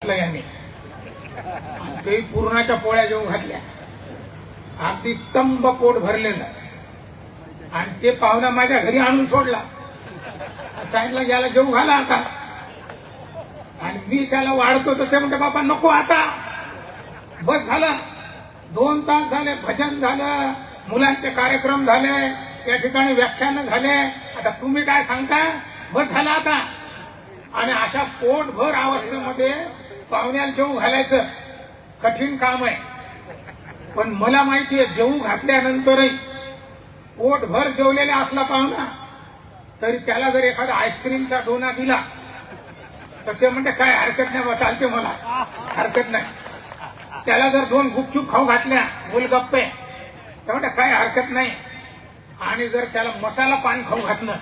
घातलं याने, ते पूर्णाच्या पोळ्या जेवू घातल्या, अगदी तंब पोट भरलेलं, आणि ते पाहुणा माझ्या घरी आणून सोडला, सांगितलं याला जेवू घाला आता. आणि मी त्याला वाढतो तर ते म्हणते बाबा नको आता, बस झालं. 2 तास झाले, भजन झालं, मुलांचे कार्यक्रम झाले, या ठिकाणी व्याख्यान झाले, आता तुम्ही काय सांगता, बस झालं आता. आणि अशा पोटभर अवस्थेमध्ये पाहुण्याला जेवू घालायचं कठीण काम आहे. पण मला माहितीये जेवू घातल्यानंतरही पोटभर जेवलेला असला पाहुणा तरी त्याला जर एखादा आईस्क्रीमचा डोना दिला तर ते म्हणते काय हरकत नाही, चालते मला, हरकत नाही. त्याला जर 2 गुपचूप खाऊ घातल्या, गोलगप्पे, तर म्हणते काय हरकत नाही. आणि जर त्याला मसाला पान खाऊ घातलं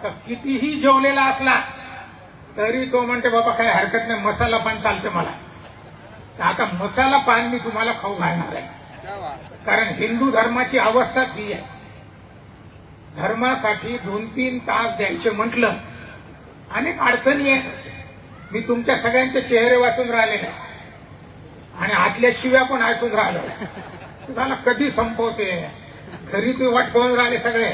तर कितीही जेवलेला असला तरी तो म्हणते बाबा काय हरकत नाही, मसाला पान चालते मला. तर आता मसाला पान मी तुम्हाला खाऊ घालणार आहे, कारण हिंदू धर्माची अवस्थाच ही आहे. धर्मासाठी 2-3 तास द्यायचे म्हटलं अनेक अडचणी आहेत. मी तुमच्या सगळ्यांचे चेहरे वाचून राहिलेले आणि आतल्या शिव्या पण ऐकून राहिलो. तुम्हाला कधी संपवते, घरी तुम्ही वाट पाहून राहिले, सगळे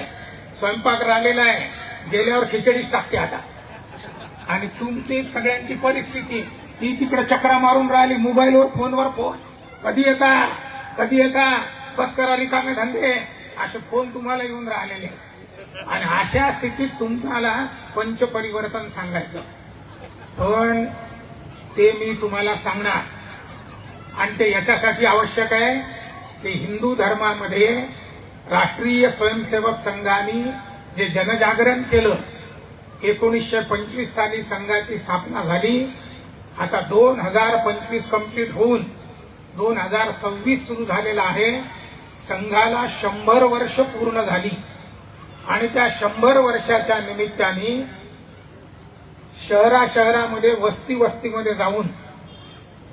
स्वयंपाक राहिलेला आहे, गेल्यावर खिचडीच टाकते आता. आणि तुमची सगळ्यांची परिस्थिती ती तिकडे चक्रा मारून राहिली, मोबाईलवर, फोनवर फोन, कधी येता कधी येता, बस करा रिकामे धंदे, असे फोन तुम्हाला येऊन राहिलेले. आणि अशा स्थितीत तुम्हाला पंचपरिवर्तन सांगायचं, पण ते मी तुम्हाला सांगणार. आणि ते याच्यासाठी आवश्यक आहे की हिंदू धर्मामध्ये राष्ट्रीय स्वयंसेवक संघाने जे जनजागरण केलं, 1925 साली संघाची स्थापना झाली. आता 2025 कंप्लीट होऊन 2026 सुरू झालेला आहे. संघाला 100 वर्ष पूर्ण झाली आणि त्या 100 वर्षाच्या निमित्ताने शहरामध्ये वस्तीमध्ये जाऊन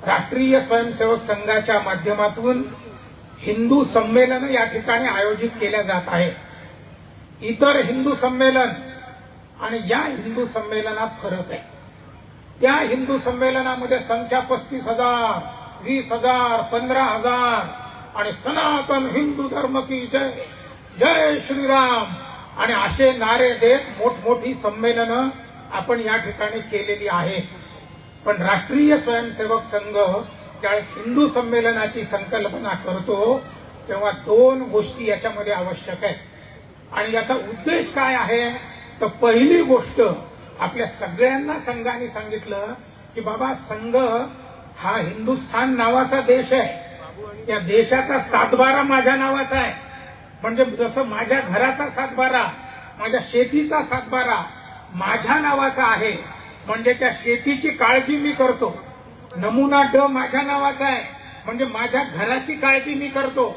राष्ट्रीय स्वयंसेवक संघाच्या माध्यमातून हिंदू संमेलन या ठिकाणी आयोजित केल्या जात आहे. इतर हिंदू संमेलन आणि या हिंदू संमेलनात फरक आहे. त्या हिंदू संमेलनामध्ये संख्या 35,000, 20,000, 15,000 आणि सनातन हिंदू धर्म की जय, जय श्रीराम आणि असे नारे देत मोठमोठी संमेलनं आपण या ठिकाणी केलेली आहे. पण राष्ट्रीय स्वयंसेवक संघ ज्यावेळेस हिंदू संमेलनाची संकल्पना करतो तेव्हा 2 गोष्टी याच्यामध्ये आवश्यक आहेत. आणि याचा उद्देश काय आहे, तर पहिली गोष्ट आपल्या सगळ्यांना संघाने सांगितलं की बाबा संघ हा हिंदुस्थान नावाचा देश आहे, या देशाचा 7/12 माझ्या नावाचा आहे. म्हणजे जसं माझ्या घराचा 7/12, माझ्या शेतीचा 7/12 माझ्या नावाचा आहे, म्हणजे त्या शेतीची काळजी मी करतो. नमुना ड माझ्या नावाचा आहे, म्हणजे माझ्या घराची काळजी मी करतो.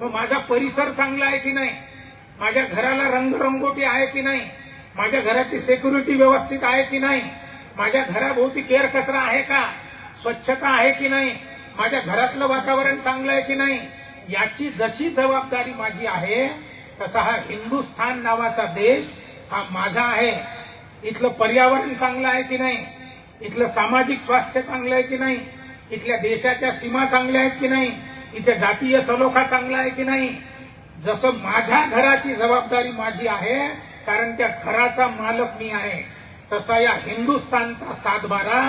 मग माझा परिसर चांगला आहे की नाही, माझ्या घराला रंगरंगोटी आहे की नाही, माझ्या घराची सिक्युरिटी व्यवस्थित आहे की नाही, माझ्या घराभोवती केर कचरा आहे का, स्वच्छता आहे की नाही, माझ्या घरातलं वातावरण चांगलं आहे की नाही, याची जशी जबाबदारी माझी आहे तसा हा हिंदुस्थान नावाचा देश हा माझा आहे. इथलं पर्यावरण चांगलं आहे की नाही, इथलं सामाजिक स्वास्थ्य चांगलं आहे की नाही, इथल्या देशाच्या सीमा चांगल्या आहेत की नाही, इथे जातीय सलोखा चांगला आहे की नाही, जसं माझ्या घराची जबाबदारी माझी आहे कारण त्या घराचा मालक मी आहे, तसा या हिंदुस्थानचा 7/12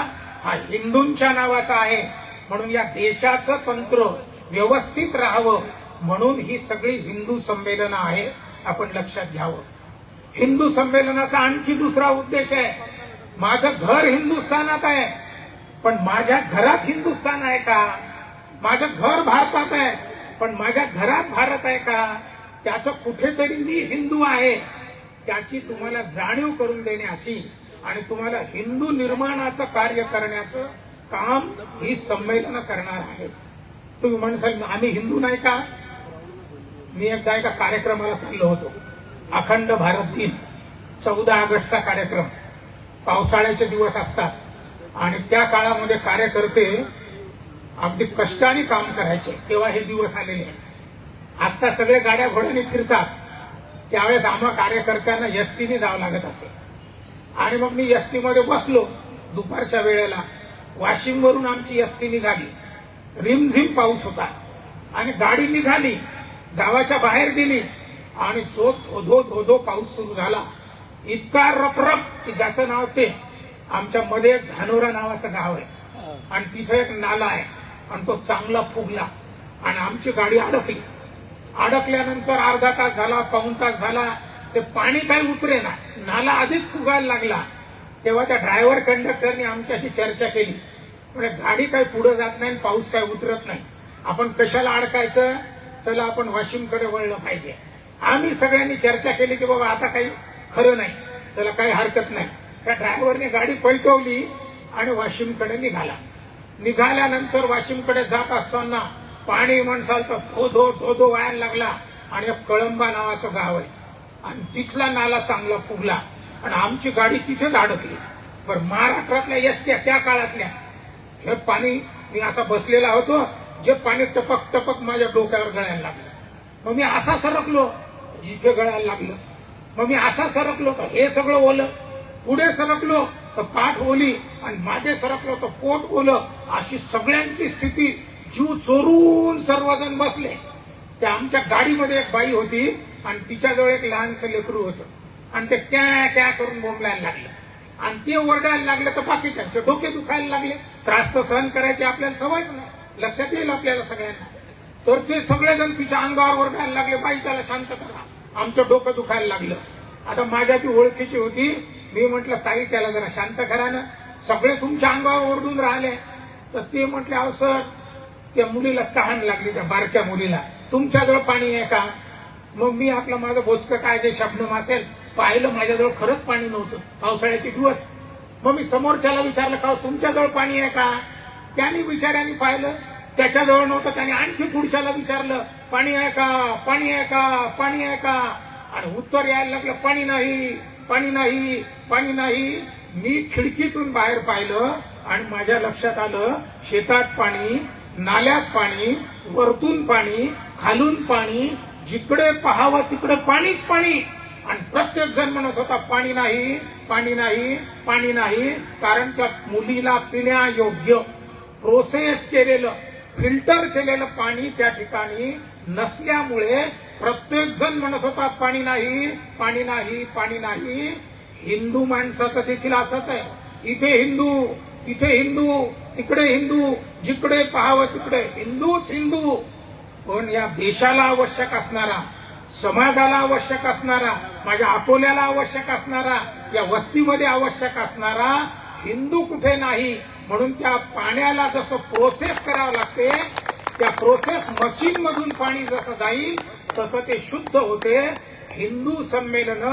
हा हिंदूंच्या नावाचा आहे. म्हणून या देशाचं तंत्र व्यवस्थित राहावं म्हणून ही सगळी हिंदू संमेलनं आहे, आपण लक्षात घ्यावं. हिंदू संमेलनाचा आणखी दुसरा उद्देश आहे, माझं घर हिंदुस्थानात आहे पण माझ्या घरात हिंदुस्थान आहे का, माझं घर भारतात आहे पण माझ्या घरात भारत आहे का, त्याचं कुठेतरी मी हिंदू आहे त्याची तुम्हाला जाणीव करून देणे अशी आणि तुम्हाला हिंदू निर्माणाचं कार्य करण्याचं काम ही संमेलनं करणार आहेत. तुम्ही म्हणसाल आम्ही हिंदू नाही का. मी एकदा एका कार्यक्रमाला चाललो होतो, अखंड भारत दिन 14 ऑगस्टचा कार्यक्रम, पावसाळ्याचे दिवस असतात आणि त्या काळामध्ये कार्यकर्ते अगदी कष्टाने काम करायचे, तेव्हा हे दिवस आलेले. आता सगळे गाड्या घोड्याने फिरतात, त्यावेळेस आम्हा कार्यकर्त्यांना एसटीने जावं लागत असे. आणि मग मी एसटी मध्ये बसलो दुपारच्या वेळेला वाशिमवरून आमची एसटी निघाली. रिमझिम पाऊस होता आणि गाडी निघाली, गावाच्या बाहेर गेली आणि जो धोधो धोधो पाऊस सुरू झाला. इतका रपरप की ज्याचं नाव ते आमच्या मध्ये एक धानोरा नावाचं गाव आहे आणि तिथे एक नाला आहे आणि तो चांगला फुगला आणि आमची गाडी अडकली. अडकल्यानंतर अर्धा तास झाला, पाऊण तास झाला, ते पाणी काही उतरे ना, नाला अधिक फुगायला लागला. तेव्हा त्या ड्रायव्हर कंडक्टरने आमच्याशी चर्चा केली. म्हणजे गाडी काही पुढे जात नाही, पाऊस काही उतरत नाही, आपण कशाला अडकायचं, चला आपण वाशिमकडे वळलं पाहिजे. आम्ही सगळ्यांनी चर्चा केली की बाबा आता काही खरं नाही, चला काही हरकत नाही. त्या ड्रायव्हरने गाडी पलटवली आणि वाशिमकडे निघाला. निघाल्यानंतर वाशिमकडे जात असताना पाणी म्हणसाल तर धोधो धोधो व्हायला लागला आणि एक कळंबा नावाचं गाव आहे आणि तिथला नाला चांगला फुगला आणि आमची गाडी तिथेच अडकली. बरं, महाराष्ट्रातल्या एसट्या त्या काळातल्या हे पाणी, मी असा बसलेला होतो, जे पाणी टपक टपक माझ्या डोक्यावर गळायला लागलं. मग मी असा सरकलो, इथे गळायला लागलं. मग मी असा सरकलो तर हे सगळं ओलं, पुढे सरकलो तर पाठ ओली आणि मागे सरकलो तर पोट ओलं. अशी सगळ्यांची स्थिती, जीव चोरून सर्वजण बसले. त्या आमच्या गाडीमध्ये एक बाई होती आणि तिच्याजवळ एक लहानसं लेकरू होतं आणि ते क्या क्या करून बोंबलायला लागलं आणि ते ओरडायला लागले तर बाकीच्यांचे डोके दुखायला लागले. त्रास तर सहन करायची आपल्याला सवयच नाही, लक्षात येईल आपल्याला सगळ्यांना. तर ते सगळेजण तिच्या अंगावर ओरडायला लागले, बाई त्याला शांत करा, आमचं डोकं दुखायला लागलं. आता माझ्या ती ओळखीची होती, मी म्हटलं ताई त्याला जरा शांत करा ना, सगळे तुमच्या अंगावर ओरडून राहिले. तर ते म्हटले, अहो सर त्या मुलीला तहान लागली, त्या बारक्या मुलीला, तुमच्याजवळ पाणी आहे का? मग मी आपलं माझं बोचकं काय जे शब्दम असेल पाहिलं, माझ्याजवळ खरंच पाणी नव्हतं, पावसाळ्याचे दिवस. मग मी समोरच्याला विचारलं का तुमच्याजवळ पाणी आहे का? त्याने बिचाऱ्याने पाहिलं, त्याच्याजवळ नव्हतं. त्याने आणखी पुढच्याला विचारलं, पाणी आहे का, पाणी आहे का, पाणी आहे का? आणि उत्तर यायला लागलं, पाणी नाही, पाणी नाही, पाणी नाही. मी खिडकीतून बाहेर पाहिलं आणि माझ्या लक्षात आलं, शेतात पाणी, नाल्यात पाणी, वरतून पाणी, खालून पाणी, जिकडे पाहावं तिकडे पाणीच पाणी. आणि प्रत्येक जण म्हणत होता पाणी नाही, पाणी नाही, पाणी नाही. कारण त्या मुलीला पिण्यायोग्य प्रोसेस केलेलं, फिल्टर केलेलं पाणी त्या ठिकाणी नसल्यामुळे प्रत्येक जण म्हणत होता पाणी नाही, पाणी नाही, पाणी नाही. हिंदू माणसाचं देखील असंच आहे, इथे हिंदू, तिथे हिंदू, तिकडे हिंदू, जिकडे पाहावं तिकडे हिंदूच हिंदू. पण या देशाला आवश्यक असणारा, समाजाला आवश्यक असणारा, माझ्या अकोल्याला आवश्यक असणारा, या वस्तीमध्ये आवश्यक असणारा हिंदू कुठे नाही. म्हणून त्या पाण्याला जसं प्रोसेस करावं लागते, त्या प्रोसेस मशीन मधून पाणी जसं जाईल तसं ते शुद्ध होते. हिंदू संमेलन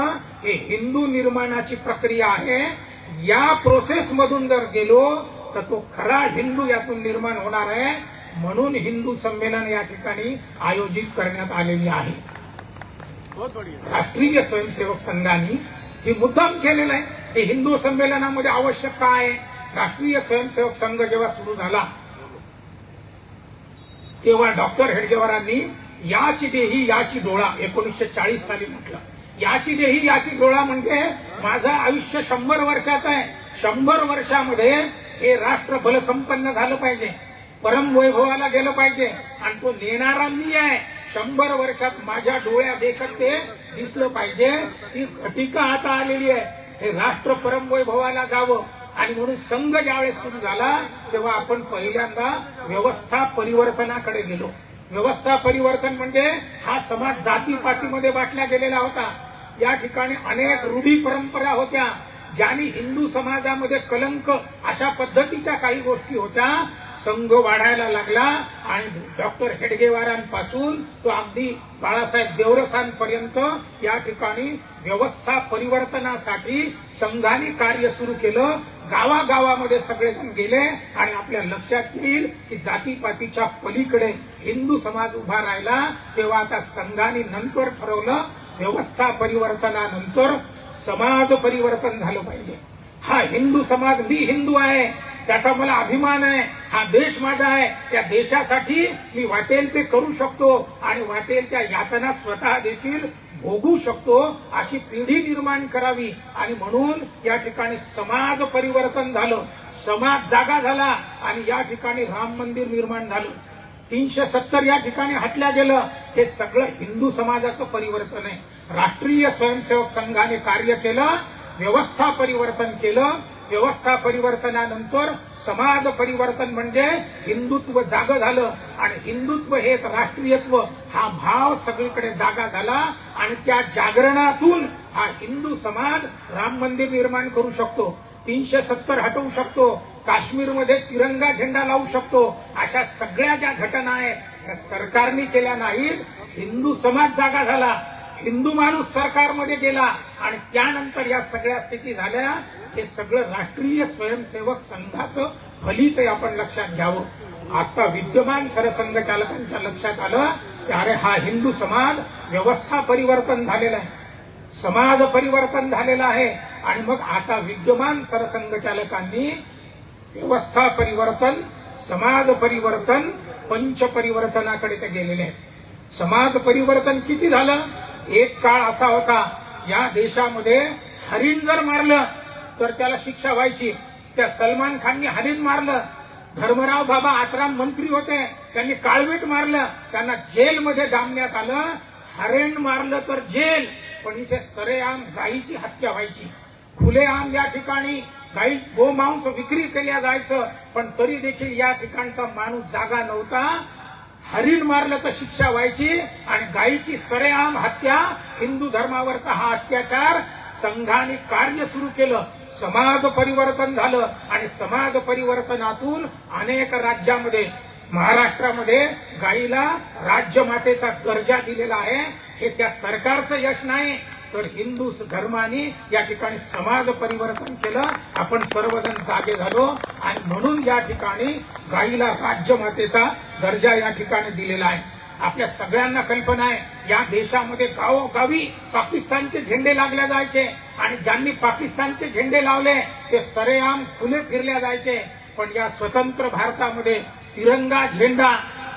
हे हिंदू निर्माणाची प्रक्रिया आहे. या प्रोसेस मधून जर गेलो तर तो खरा हिंदू यातून निर्माण होणार आहे. म्हणून हिंदू संमेलन या ठिकाणी आयोजित करण्यात आलेली आहे. राष्ट्रीय स्वयंसेवक संघाने हे मुद्दाम केलेलं आहे. हे हिंदू संमेलनामध्ये आवश्यक काय आहे? राष्ट्रीय स्वयंसेवक संघ जेव्हा सुरू झाला तेव्हा डॉक्टर हेडगेवारांनी याची देही याची डोळा 1940 साली म्हटलं. याची देही याची डोळा म्हणजे माझं आयुष्य 100 वर्षाचं आहे. 100 वर्षामध्ये हे राष्ट्र बलसंपन्न झालं पाहिजे, परम वैभवाला गेलं पाहिजे आणि तो नेणारा मी आहे. 100 वर्षात माझ्या डोळ्या देखत ते दिसलं पाहिजे. ती घटिका आता आलेली आहे, हे राष्ट्र परम वैभवाला जावं. आणि म्हणून संघ ज्यावेळेस सुरू झाला तेव्हा आपण पहिल्यांदा व्यवस्था परिवर्तनाकडे गेलो. व्यवस्था परिवर्तन म्हणजे हा समाज जातीपातीमध्ये बाटल्या गेलेला होता. या ठिकाणी अनेक रूढी परंपरा होत्या, ज्यांनी हिंदू समाजामध्ये कलंक, अशा पद्धतीच्या काही गोष्टी होत्या. संघ वाढायला लागला आणि डॉक्टर हेडगेवारांपासून तो अगदी बाळासाहेब देवरसांपर्यंत या ठिकाणी व्यवस्था परिवर्तनासाठी संघाने कार्य सुरू केलं. गावागावामध्ये सगळेजण गेले आणि आपल्या लक्षात येईल की जातीपातीच्या पलीकडे हिंदू समाज उभा राहिला. तेव्हा आता संघाने नंतर ठरवलं, व्यवस्था परिवर्तनानंतर समाज परिवर्तन झालं पाहिजे. हा हिंदू समाज, मी हिंदू आहे त्याचा मला अभिमान आहे, हा देश माझा आहे, त्या देशासाठी मी वाटेल ते करू शकतो आणि वाटेल त्या यातना स्वतः देखील भोगू शकतो अशी पिढी निर्माण करावी. आणि म्हणून या ठिकाणी समाज परिवर्तन झालं, समाज जागा झाला आणि या ठिकाणी राम मंदिर निर्माण झालं. 370 या ठिकाणी हटल्या गेलं. हे सगळं हिंदू समाजाचं परिवर्तन आहे. राष्ट्रीय स्वयंसेवक संघाने कार्य केलं, व्यवस्था परिवर्तन केलं. व्यवस्था परिवर्तनानंतर समाज परिवर्तन म्हणजे हिंदुत्व जागं झालं आणि हिंदुत्व हेच राष्ट्रीयत्व हा भाव सगळीकडे जागा झाला. आणि त्या जागरणातून हा हिंदू समाज राम मंदिर निर्माण करू शकतो, 370 हटवू शकतो, काश्मीरमध्ये तिरंगा झेंडा लावू शकतो. अशा सगळ्या ज्या घटना आहेत या सरकारने केल्या नाहीत. हिंदू समाज जागा झाला, हिंदू माणूस सरकारमध्ये गेला आणि त्यानंतर या सगळ्या स्थिती झाल्या. हे सगळं राष्ट्रीय स्वयंसेवक संघाचं फलित आपण लक्षात घ्यावं. आता विद्यमान सरसंघचालकांच्या लक्षात आलं की अरे हा हिंदू समाज व्यवस्था परिवर्तन झालेला आहे, समाज परिवर्तन झालेला आहे. आणि मग आता विद्यमान सरसंघचालकांनी व्यवस्था परिवर्तन, समाज परिवर्तन, पंच परिवर्तनाकडे ते गेलेले आहेत. समाज परिवर्तन किती झालं? एक काळ असा होता या देशामध्ये हरिण जर मारलं तर त्याला शिक्षा व्हायची. त्या सलमान खाननी हरिण मारलं. धर्मराव बाबा आत्राम मंत्री होते, त्यांनी काळवीट मारलं, त्यांना जेलमध्ये डांबण्यात आलं. हरिण मारलं तर जेल, पण इथे सरेआम गायीची हत्या व्हायची. खुलेआम या ठिकाणी गाई गोमांस विक्री केल्या जायचं, पण तरी देखील या ठिकाणचा माणूस जागा नव्हता. हरिण मारलं तर शिक्षा व्हायची आणि गायीची सरेआम हत्या. हिंदू धर्मावरचा हा अत्याचार संघाने कार्य सुरू केलं. समाज परिवर्तन झालं आणि समाज परिवर्तनातून अनेक राज्यामध्ये, महाराष्ट्रामध्ये गायीला राज्यमातेचा दर्जा दिलेला आहे. हे त्या सरकारचं यश नाही, तर हिंदू धर्माने या ठिकाणी समाज परिवर्तन केलं. आपण सर्वजण जागे झालो आणि म्हणून या ठिकाणी गायीला राज्यमातेचा दर्जा या ठिकाणी दिलेला आहे. आपल्या सगळ्यांना कल्पना आहे या देशामध्ये गावोगावी पाकिस्तानचे झेंडे लागले जायचे आणि ज्यांनी पाकिस्तानचे झेंडे लावले ते सरेआम खुले फिरल्या जायचे. पण या स्वतंत्र भारतामध्ये तिरंगा झेंडा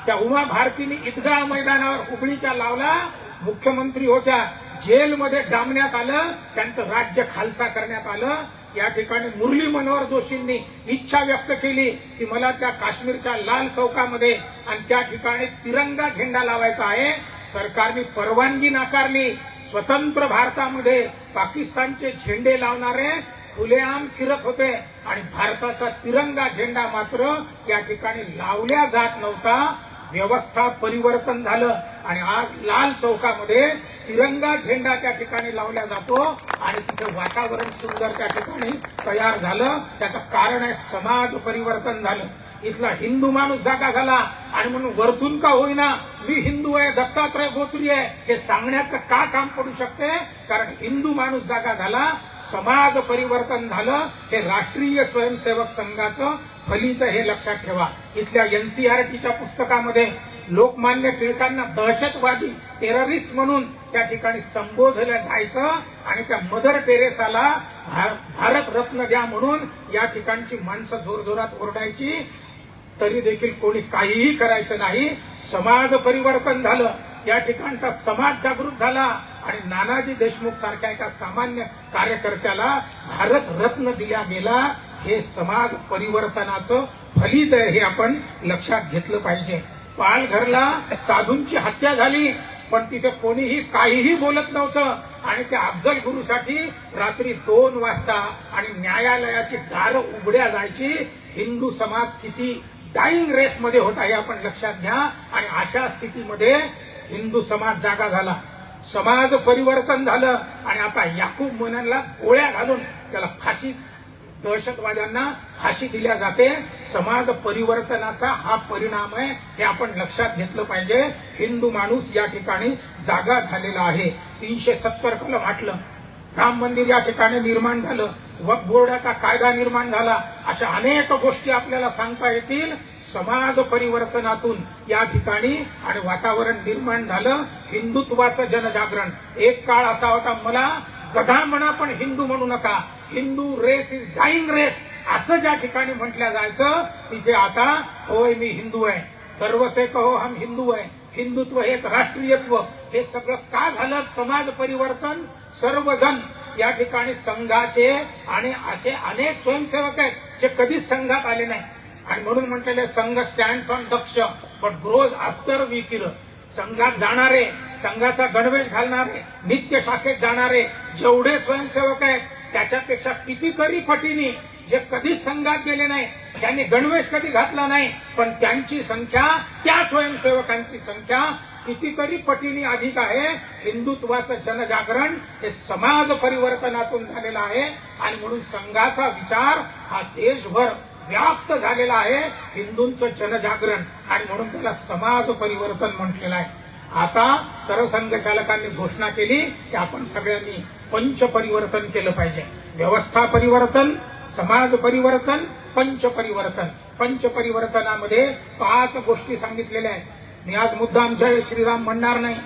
त्या उमा भारतीने ईदगाह मैदानावर हुबळीच्या लावला. मुख्यमंत्री होत्या, जेलमध्ये डांबण्यात आलं, त्यांचं राज्य खालसा करण्यात आलं. या ठिकाणी मुरली मनोहर जोशींनी इच्छा व्यक्त केली की मला त्या काश्मीरच्या लाल चौकामध्ये आणि त्या ठिकाणी तिरंगा झेंडा लावायचा आहे. सरकारने परवानगी नाकारली. स्वतंत्र भारतामध्ये पाकिस्तानचे झेंडे लावणारे खुलेआम फिरत होते आणि भारताचा तिरंगा झेंडा मात्र या ठिकाणी लावल्या जात नव्हता. व्यवस्था परिवर्तन झालं आणि आज लाल चौकामध्ये तिरंगा झेंडा त्या ठिकाणी लावला जातो आणि तिथे वातावरण सुंदर त्या ठिकाणी तयार झालं. त्याचं कारण आहे समाज परिवर्तन झालं. इथला हिंदू माणूस जागा झाला आणि म्हणून वरतून का होईना मी हिंदू आहे, दत्तात्रय गोत्री आहे हे सांगण्याचं का काम पडू शकते? कारण हिंदू माणूस जागा झाला, समाज परिवर्तन झालं. हे राष्ट्रीय स्वयंसेवक संघाचं फलित हे लक्षात ठेवा. इथल्या एनसीईआरटीच्या पुस्तकामध्ये लोकमान्य टिळकांना दहशतवादी, टेररिस्ट म्हणून त्या ठिकाणी संबोधलं जायचं आणि त्या मदर टेरेसाला भारत रत्न द्या म्हणून या ठिकाणची माणसं जोरजोरात ओरडायची. तरी देखील कोणी काहीही करायचं नाही. समाज परिवर्तन झालं, या ठिकाणचा समाज जागृत झाला आणि नानाजी देशमुख सारख्या एका सामान्य कार्यकर्त्याला भारत रत्न दिला गेला. हे समाज परिवर्तनाचं फलित आहे, हे आपण लक्षात घेतलं पाहिजे. पालघरला साधूंची हत्या झाली पण तिथे कोणीही काहीही बोलत नव्हतं आणि त्या अफजल गुरुसाठी रात्री 2 वाजता आणि न्यायालयाची दारं उघड्या जायची. हिंदू समाज किती डाईंग रेसमध्ये होता हे आपण लक्षात घ्या. आणि अशा स्थितीमध्ये हिंदू समाज जागा झाला, समाज परिवर्तन झालं आणि आता याकूब मोमेनला गोळ्या घालून त्याला फाशी, दहशतवाद्यांना फाशी दिल्या जाते. समाज परिवर्तनाचा हा परिणाम आहे, हे आपण लक्षात घेतलं पाहिजे. हिंदू माणूस या ठिकाणी जागा झालेला आहे. 370 कलम हटलं, राम मंदिर या ठिकाणी निर्माण झालं, वक्फ बोर्डाचा कायदा निर्माण झाला. अशा अनेक गोष्टी आपल्याला सांगता येतील. समाज परिवर्तनातून या ठिकाणी आणि वातावरण निर्माण झालं. हिंदुत्वाचं जनजागरण. एक काळ असा होता, मला गधा म्हणा पण हिंदू म्हणू नका, Hindu race is dying race असं ज्या ठिकाणी म्हटलं जायचं, तिथे आता होय मी हिंदू आहे, गर्व से कहो हम हिंदू आहे, हिंदुत्व हेच राष्ट्रीयत्व हे सगळं का झालं? समाज परिवर्तन सर्वजण या ठिकाणी संघाचे आणि असे अनेक स्वयंसेवक आहेत जे कधीच संघात आले नाही आणि म्हणून म्हटलेले संघ स्टँड्स ऑन दक्ष बट ग्रोज आफ्टर विकिर. संघात जाणारे, संघाचा गणवेश घालणारे, नित्य शाखेत जाणारे जेवढे स्वयंसेवक आहेत त्याच्यापेक्षा कितीतरी पटीने जे कधीच संघात गेले नाही, त्यांनी गणवेश कधी घातला नाही, पण त्यांची संख्या, त्या स्वयंसेवकांची संख्या कितीतरी पटीने अधिक आहे. हिंदुत्वाचं जनजागरण हे समाज परिवर्तनातून झालेलं आहे आणि म्हणून संघाचा विचार हा देशभर व्याप्त झालेला आहे. हिंदूंचं जनजागरण आणि म्हणून त्याला समाज परिवर्तन म्हटलेलं आहे. आता सरसंघचालकांनी घोषणा केली की आपण सगळ्यांनी पंच परिवर्तन केलं पाहिजे. व्यवस्था परिवर्तन, समाज परिवर्तन, पंच परिवर्तन. पंच परिवर्तनामध्ये 5 गोष्टी सांगितलेल्या आहेत. मी आज मुद्दाम जय श्रीराम म्हणणार नाही.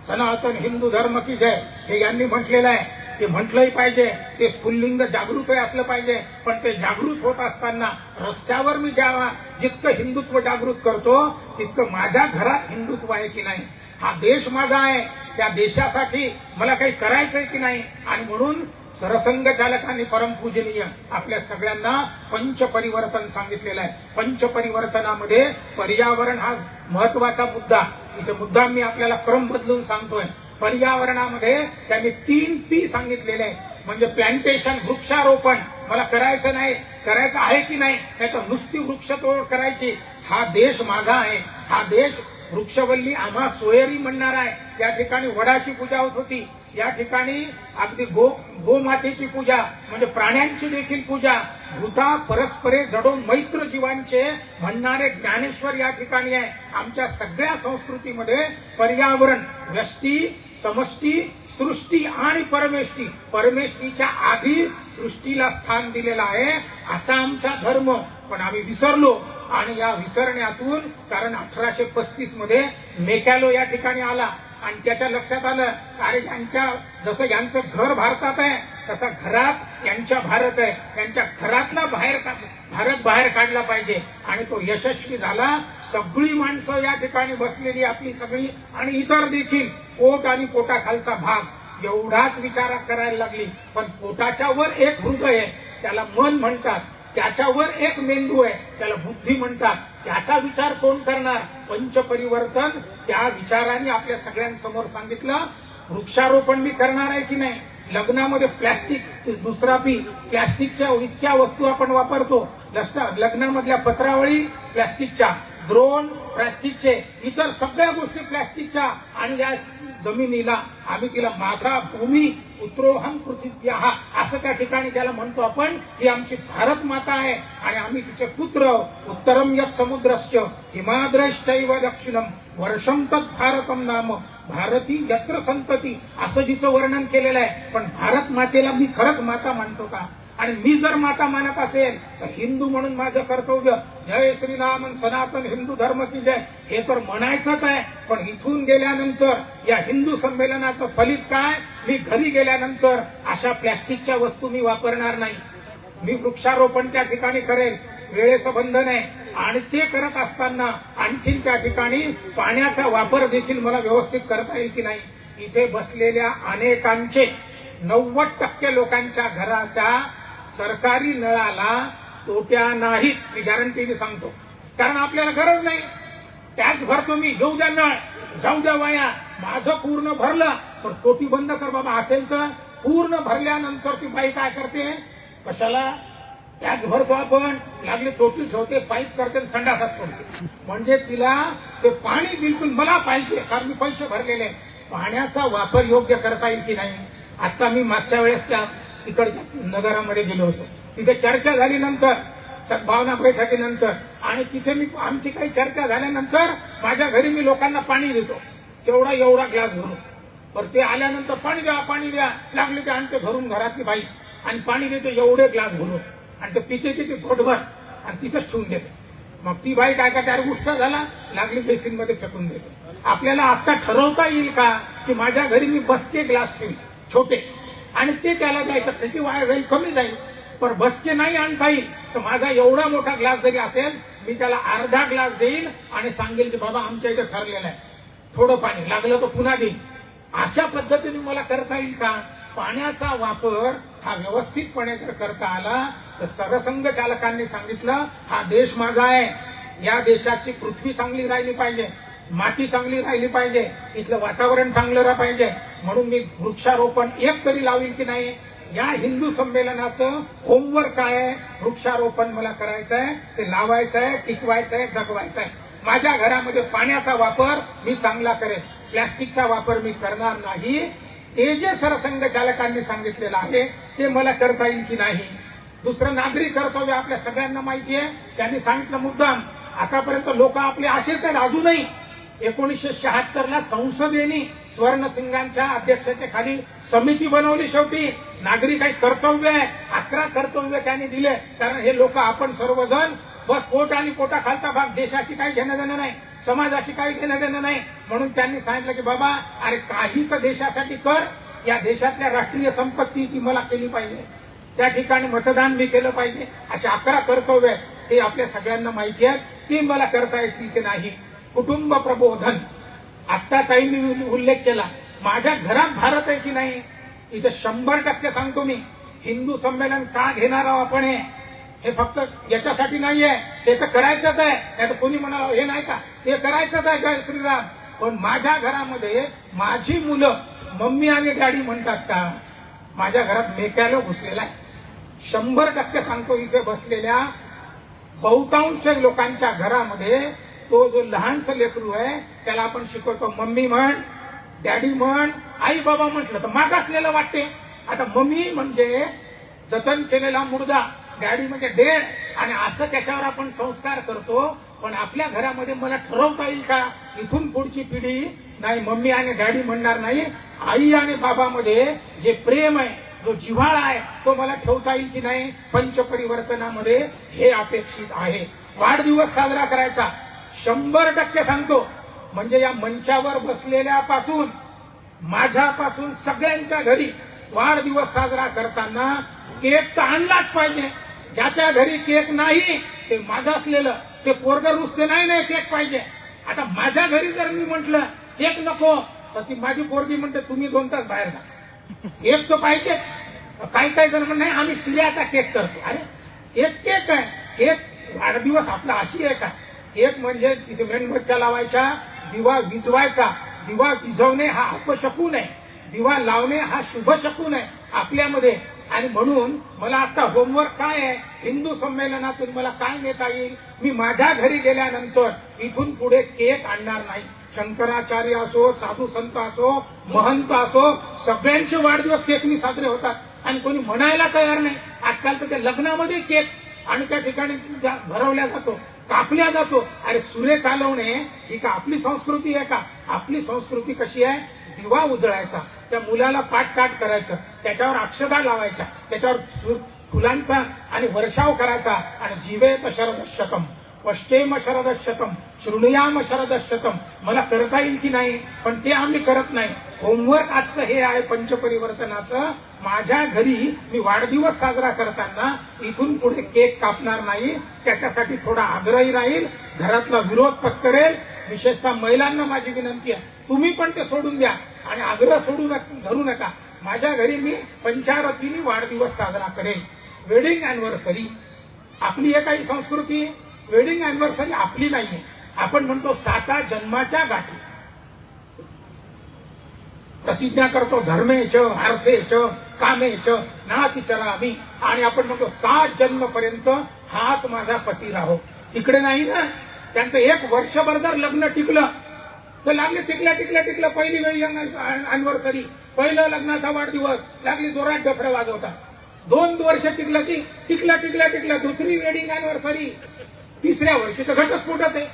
सनातन हिंदू धर्म की जय हे यांनी म्हटलेलं आहे. ते म्हटलंही पाहिजे, ते स्फुल्लिंग जागृत असलं पाहिजे, पण ते जागृत होत असताना रस्त्यावर मी जितकं हिंदुत्व जागृत करतो तितकं माझ्या घरात हिंदुत्व आहे की नाही, हा देश माझा आहे, त्या देशासाठी मला काही करायचंय की नाही. आणि म्हणून सरसंघचालकांनी परमपूजनीय आपल्या सगळ्यांना पंच परिवर्तन सांगितलेलं आहे. पंच परिवर्तनामध्ये पर्यावरण हा महत्वाचा मुद्दा. इथे मुद्दा मी आपल्याला क्रम बदलून सांगतोय. पर्यावरणामध्ये त्यांनी 3 P सांगितलेले आहे. म्हणजे प्लांटेशन, वृक्षारोपण मला करायचं नाही, करायचं आहे की नाही, नाही तर नुसती वृक्षतोड करायची. हा देश माझा आहे, हा देश वृक्षवल्ली आम्हा सोयरी म्हणणार आहे. या ठिकाणी वडाची पूजा होत होती, या ठिकाणी अगदी गोमातेची पूजा म्हणजे प्राण्यांची देखील पूजा, भूता परस्परे जडो मैत्र जीवांचे म्हणणारे ज्ञानेश्वर या ठिकाणी आहे. आमच्या सगळ्या संस्कृतीमध्ये पर्यावरण, व्यष्टी, समष्टी, सृष्टी आणि परमेष्टी, परमेष्टीच्या आधी सृष्टीला स्थान दिलेलं आहे असा आमचा धर्म. पण आम्ही विसरलो आणि या विसरण्यातून, कारण 1835 मध्ये मेकॅलो या ठिकाणी आला आणि त्याच्या लक्षात आलं अरे जसं यांचं घर भारतात आहे तसा घरात यांच्या भारत आहे, यांच्या घरातला भारत बाहेर काढला पाहिजे आणि तो यशस्वी झाला. सगळी माणसं या ठिकाणी बसलेली आपली सगळी आणि इतर देखील पोट आणि पोटाखालचा भाग एवढाच विचार करायला लागली. पण पोटाच्या वर एक हृदय आहे त्याला मन म्हणतात, त्याच्यावर एक मेंदू आहे त्याला बुद्धी म्हणतात. त्याचा विचार कोण करणार? पंच परिवर्तन त्या विचाराने आपल्या सगळ्यांसमोर सांगितलं. वृक्षारोपण मी करणार आहे की नाही. लग्नामध्ये प्लॅस्टिक, दुसरा P, प्लॅस्टिकच्या इतक्या वस्तू आपण वापरतो. लग्नामधल्या पत्रावळी प्लॅस्टिकच्या, द्रोण प्लॅस्टिकचे, इतर सगळ्या गोष्टी प्लॅस्टिकच्या. आणि या जमिनीला आम्ही तिला माता भूमी उत्रोहम पृथिव्याः असं त्या ठिकाणी त्याला म्हणतो आपण. ही आमची भारत माता आहे आणि आम्ही तिचे पुत्र. उत्तरम यत् समुद्रश्च हिमाद्रश्चैव दक्षिणम वर्षम तत् भारतम नाम भारती यत्र संतती असं जिचं वर्णन केलेलं आहे. पण भारत मातेला मी खरंच माता मानतो का? आणि मी जर माता मानत असेल तर हिंदू म्हणून माझं कर्तव्य जय श्रीराम सनातन हिंदू धर्म की जय हे तर म्हणायचंच आहे. पण इथून गेल्यानंतर या हिंदू संमेलनाचं फलित काय? मी घरी गेल्यानंतर अशा प्लॅस्टिकच्या वस्तू मी वापरणार नाही. मी वृक्षारोपण त्या ठिकाणी करेल, वेळेचं बंधन आहे. आणि ते करत असताना आणखीन त्या ठिकाणी पाण्याचा वापर देखील मला व्यवस्थित करता येईल की नाही. इथे बसलेल्या अनेकांचे 90% लोकांच्या घराच्या सरकारी नळाला तोट्या नाहीत, मी गॅरंटीने सांगतो. कारण आपल्याला गरज नाही, टॅक्स भरतो मी, घेऊ द्या नळ, जाऊ द्या वाया. माझं पूर्ण भरलं पण तोटी बंद कर बाबा असेल तर. पूर्ण भरल्यानंतर ती बाई काय करते? कशाला टॅक्स भरतो आपण, लागली तोटी ठेवते, पाईप करते, संडासात सोडते. म्हणजे तिला ते पाणी बिलकुल मला पाहिजे कारण मी पैसे भरलेले. पाण्याचा वापर योग्य करता येईल की नाही. आता मी मागच्या वेळेस त्या तिकडच्या नगरामध्ये गेलो होतो, तिथे चर्चा झाली नंतर सद्भावना बैठकीनंतर, आणि तिथे मी आमची काही चर्चा झाल्यानंतर माझ्या घरी मी लोकांना पाणी देतो, एवढा ग्लास भरून. पण ते आल्यानंतर पाणी द्या लागले ते आणते घरून घरातली बाई आणि पाणी देते एवढे ग्लास भरून आणि ते पिते तिथे घोटभर आणि तिथंच ठेवून देते. मग ती बाई काय का त्यावर उष्ट झाला लागली बेसिन मध्ये फेकून देते. आपल्याला आता ठरवता येईल का की माझ्या घरी मी बसके ग्लास ठेवी छोटे आणि ते त्याला द्यायचं, किती वाया जाईल? कमी जाईल. पण बसके नाही आणता येईल तर माझा एवढा मोठा ग्लास जरी असेल मी त्याला अर्धा ग्लास देईल आणि सांगेल की बाबा आमच्या इथे ठरलेलं आहे, थोडं पाणी लागलं तर पुन्हा देईल. अशा पद्धतीने मला करता येईल का? पाण्याचा वापर हा व्यवस्थितपणे जर करता आला तर सरसंघ चालकांनी सांगितलं, हा देश माझा आहे, या देशाची पृथ्वी चांगली राहिली पाहिजे, माती चांगली राहिली पाहिजे, इथलं वातावरण चांगलं राहिलं पाहिजे, म्हणून मी वृक्षारोपण एक तरी लावील की नाही. या हिंदू संमेलनाचं होमवर्क काय आहे? वृक्षारोपण मला करायचं आहे, ते लावायचं आहे, टिकवायचं आहे, जगवायचं आहे. माझ्या घरामध्ये पाण्याचा वापर मी चांगला करेन, प्लॅस्टिकचा वापर मी करणार नाही. ते जे सरसंघ चालकांनी सांगितलेलं आहे ते मला करता येईल की नाही. दुसरं नागरी कर्तव्य आपल्या सगळ्यांना माहिती आहे. त्यांनी सांगितलं मुद्दाम, आतापर्यंत लोक आपले असेच आहेत अजूनही. 1976ला संसदेने स्वर्णसिंगांच्या अध्यक्षतेखाली समिती बनवली. शेवटी नागरी काही कर्तव्य आहे, 11 कर्तव्य त्यांनी दिले. कारण हे लोक आपण सर्वजण बस पोट आणि पोटाखालचा भाग, देशाशी काही घेणं देणं नाही, समाजाशी काही घेणं देणं नाही. म्हणून त्यांनी सांगितलं की बाबा अरे काही तर देशासाठी कर, या देशातल्या राष्ट्रीय संपत्ती ती मला केली पाहिजे, त्या ठिकाणी मतदान मी केलं पाहिजे. असे 11 कर्तव्य आहेत, ते आपल्या सगळ्यांना माहिती आहेत, ते मला करता येतील की नाही. कुटुंब प्रबोधन, आता काही मी उल्लेख केला. माझ्या घरात भारत आहे की नाही? इथे 100% सांगतो मी, हिंदू संमेलन का घेणार आहोत आपण हे फक्त याच्यासाठी नाहीये, ते तर करायचंच आहे. नाही तर कोणी म्हणाल हे नाही का, ते करायचंच आहे, जय श्रीराम. पण माझ्या घरामध्ये माझी मुलं मम्मी आणि डॅडी म्हणतात का? माझ्या घरात मेक्याला घुसलेला आहे. 100% सांगतो, इथे बसलेल्या बहुतांश लोकांच्या घरामध्ये तो जो लहानसा लेकरू आहे त्याला आपण शिकवतो मम्मी म्हण, डॅडी म्हण, आई बाबा म्हटलं तर मागासलेलं वाटते. आता मम्मी म्हणजे जतन केलेला मुर्दा, डॅडी म्हणजे डेड, आणि असं त्याच्यावर आपण संस्कार करतो. पण आपल्या घरामध्ये मला ठरवता येईल का इथून पुढची पिढी नाही मम्मी आणि डॅडी म्हणणार नाही, आई आणि बाबामध्ये जे प्रेम आहे, जो जिव्हाळा आहे, तो मला ठेवता येईल की नाही. पंचपरिवर्तनामध्ये हे अपेक्षित आहे. वाढदिवस साजरा करायचा 100% सांगतो. म्हणजे या मंचावर बसलेल्यापासून माझ्यापासून सगळ्यांच्या घरी वाढदिवस साजरा करताना केक तर आणलाच पाहिजे. ज्याच्या घरी केक नाही ते मागासलेलं, ते पोरगं रुसते नाही केक पाहिजे. आता माझ्या घरी जर मी म्हटलं केक नको तर ती माझी पोरगी म्हणते तुम्ही 2 तास बाहेर जा, केक तर पाहिजेच. काही जण म्हणत नाही आम्ही शिऱ्याचा केक करतो. अरे एक केक आहे, केक वाढदिवस आपला अशी आहे का? केक म्हणजे तिथे मेणबत्त्या लावायच्या, दिवा विझवायचा. दिवा विझवणे हा अपशकुन आहे, दिवा लावणे हा शुभ शकून आहे आपल्यामध्ये. आणि म्हणून मला आता होमवर्क काय आहे, हिंदू संमेलनातून मला काय नेता येईल. मी माझ्या घरी गेल्यानंतर इथून पुढे केक आणणार नाही. शंकराचार्य असो, साधू संत असो, महंत असो, सगळ्यांचे वाढदिवस केकनी साजरे होतात आणि कोणी म्हणायला तयार नाही. आजकाल तर ते लग्नामध्ये केक आणि त्या ठिकाणी भरवल्या जातो, कापल्या जातो. अरे सूर्य चालवणे ही का आपली संस्कृती आहे का? आपली संस्कृती कशी आहे? दिवा उजळायचा, त्या मुलाला पाठताट करायचं, त्याच्यावर अक्षदा लावायच्या, त्याच्यावर फुलांचा आणि वर्षाव करायचा. आणि जीवेत शरदशतम, पश्चेम शरदशतम, शृणुयाम शरदशतम. मला करता येईल की नाही? पण ते आम्ही करत नाही. होमवर्क आजचं हे आहे पंचपरिवर्तनाचं. माझ्या घरी मी वाढदिवस साजरा करताना इथून पुढे केक कापणार नाही. त्याच्यासाठी थोडा आग्रही राहील, घरातला विरोध पत्करेल. विशेषतः महिलांना माझी विनंती आहे, तुम्ही पण ते सोडून द्या आणि आग्रह धरू नका. माझ्या घरी मी पंचारतीने वाढदिवस साजरा करेन. वेडिंग अॅनिव्हर्सरी आपली आहे काही संस्कृती, वेडिंग अॅनिव्हर्सरी आपली नाहीये. आपण म्हणतो 7 जन्माच्या गाठी, प्रतिज्ञा करतो धर्मेच अर्थेच कामेच नातिचरामी, आणि आपण म्हणतो 7 जन्मपर्यंत हाच माझा पती राहो. तिकडे नाही ना. त्यांचं 1 वर्षभर जर लग्न टिकलं तर लागले टिकल्या पहिली वेडिंग अॅनिव्हर्सरी, पहिलं लग्नाचा वाढदिवस, लागली जोरात डफडे वाजवतात. 2 वर्ष टिकलं की टिकलं दुसरी वेडिंग अॅनिव्हर्सरी, 3ऱ्या वर्षी तर घटस्फोटच आहे.